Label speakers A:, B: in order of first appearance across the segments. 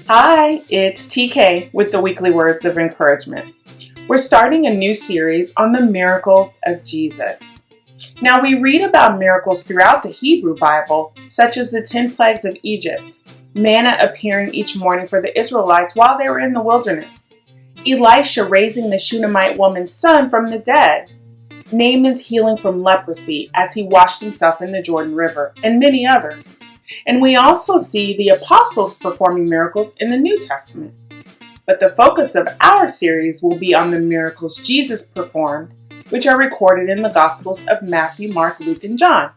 A: Hi, it's TK with the weekly words of encouragement. We're starting a new series on the miracles of Jesus. Now, we read about miracles throughout the Hebrew Bible, such as the 10 plagues of Egypt, manna appearing each morning for the Israelites while they were in the wilderness, Elisha raising the Shunammite woman's son from the dead, Naaman's healing from leprosy as he washed himself in the Jordan River, and many others. And we also see the apostles performing miracles in the New Testament. But the focus of our series will be on the miracles Jesus performed, which are recorded in the Gospels of Matthew, Mark, Luke, and John.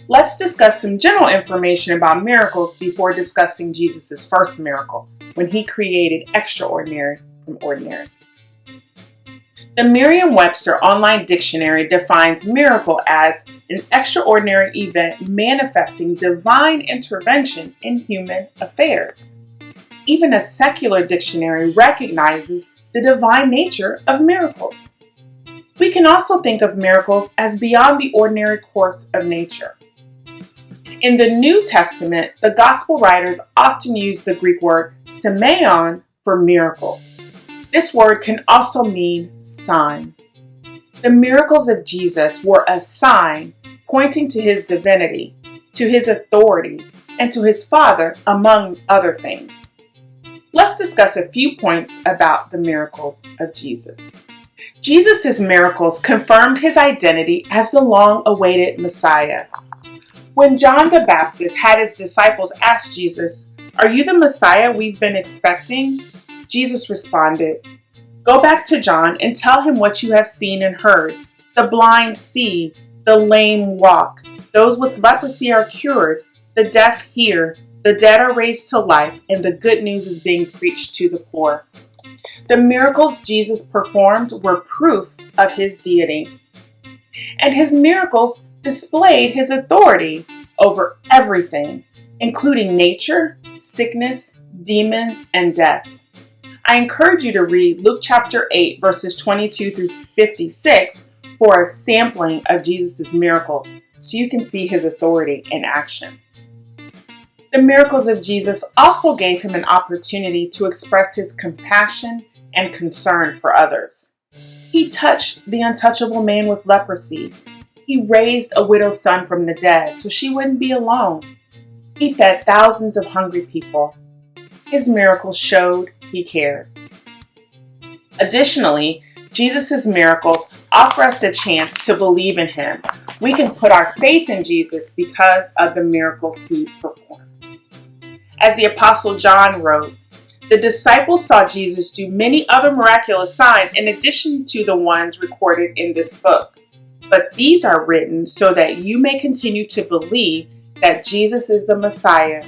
A: Let's discuss some general information about miracles before discussing Jesus' first miracle, when he created extraordinary from ordinary. The Merriam-Webster Online Dictionary defines miracle as an extraordinary event manifesting divine intervention in human affairs. Even a secular dictionary recognizes the divine nature of miracles. We can also think of miracles as beyond the ordinary course of nature. In the New Testament, the Gospel writers often use the Greek word semeion for miracle. This word can also mean sign. The miracles of Jesus were a sign pointing to his divinity, to his authority, and to his Father, among other things. Let's discuss a few points about the miracles of Jesus. Jesus' miracles confirmed his identity as the long-awaited Messiah. When John the Baptist had his disciples ask Jesus, "Are you the Messiah we've been expecting?" Jesus responded, "Go back to John and tell him what you have seen and heard. The blind see, the lame walk, those with leprosy are cured, the deaf hear, the dead are raised to life, and the good news is being preached to the poor." The miracles Jesus performed were proof of his deity. And his miracles displayed his authority over everything, including nature, sickness, demons, and death. I encourage you to read Luke chapter 8, verses 22 through 56 for a sampling of Jesus' miracles so you can see his authority in action. The miracles of Jesus also gave him an opportunity to express his compassion and concern for others. He touched the untouchable man with leprosy. He raised a widow's son from the dead so she wouldn't be alone. He fed thousands of hungry people. His miracles showed he cared. Additionally, Jesus' miracles offer us a chance to believe in him. We can put our faith in Jesus because of the miracles he performed. As the Apostle John wrote, "The disciples saw Jesus do many other miraculous signs in addition to the ones recorded in this book. But these are written so that you may continue to believe that Jesus is the Messiah,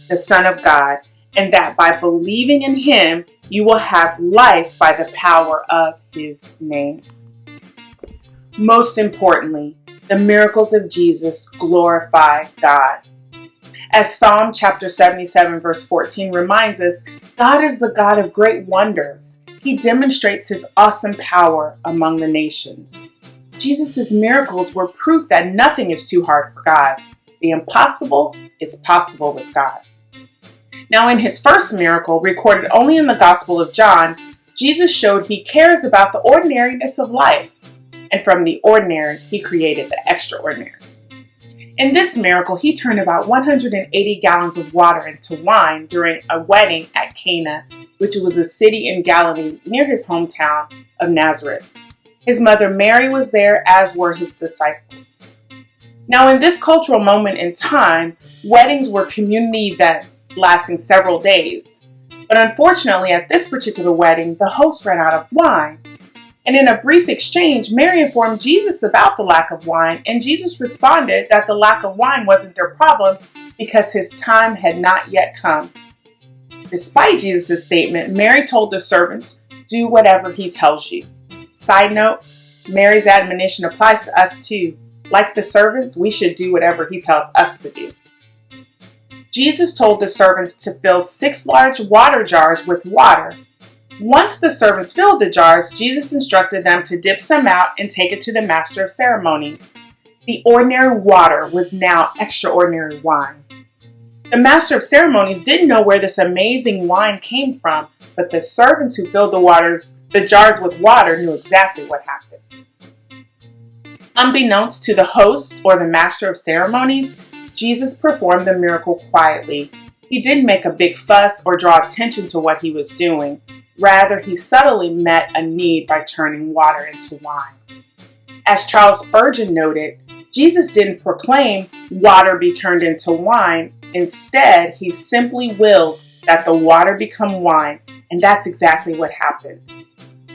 A: the Son of God, and that by believing in him, you will have life by the power of his name." Most importantly, the miracles of Jesus glorify God. As Psalm chapter 77 verse 14 reminds us, God is the God of great wonders. He demonstrates his awesome power among the nations. Jesus' miracles were proof that nothing is too hard for God. The impossible is possible with God. Now, in his first miracle, recorded only in the Gospel of John, Jesus showed he cares about the ordinariness of life. And from the ordinary, he created the extraordinary. In this miracle, he turned about 180 gallons of water into wine during a wedding at Cana, which was a city in Galilee near his hometown of Nazareth. His mother Mary was there, as were his disciples. Now, in this cultural moment in time, weddings were community events lasting several days. But unfortunately, at this particular wedding, the host ran out of wine. And in a brief exchange, Mary informed Jesus about the lack of wine, and Jesus responded that the lack of wine wasn't their problem because his time had not yet come. Despite Jesus' statement, Mary told the servants, "Do whatever he tells you." Side note, Mary's admonition applies to us too. Like the servants, we should do whatever he tells us to do. Jesus told the servants to fill 6 large water jars with water. Once the servants filled the jars, Jesus instructed them to dip some out and take it to the master of ceremonies. The ordinary water was now extraordinary wine. The master of ceremonies didn't know where this amazing wine came from, but the servants who filled the jars with water knew exactly what happened. Unbeknownst to the host or the master of ceremonies, Jesus performed the miracle quietly. He didn't make a big fuss or draw attention to what he was doing. Rather, he subtly met a need by turning water into wine. As Charles Spurgeon noted, Jesus didn't proclaim water be turned into wine. Instead, he simply willed that the water become wine, and that's exactly what happened.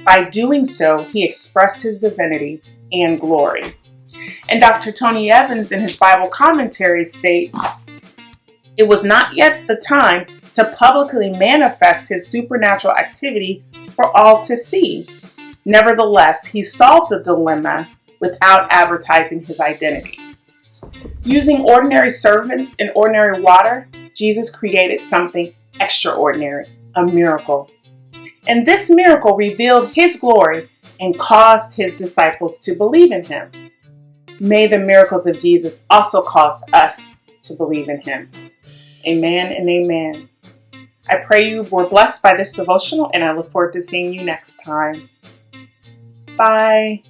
A: By doing so, he expressed his divinity and glory. And Dr. Tony Evans in his Bible commentary states, "It was not yet the time to publicly manifest his supernatural activity for all to see. Nevertheless, he solved the dilemma without advertising his identity. Using ordinary servants and ordinary water, Jesus created something extraordinary, a miracle. And this miracle revealed his glory and caused his disciples to believe in him. May the miracles of Jesus also cause us to believe in him." Amen and amen. I pray you were blessed by this devotional, and I look forward to seeing you next time. Bye.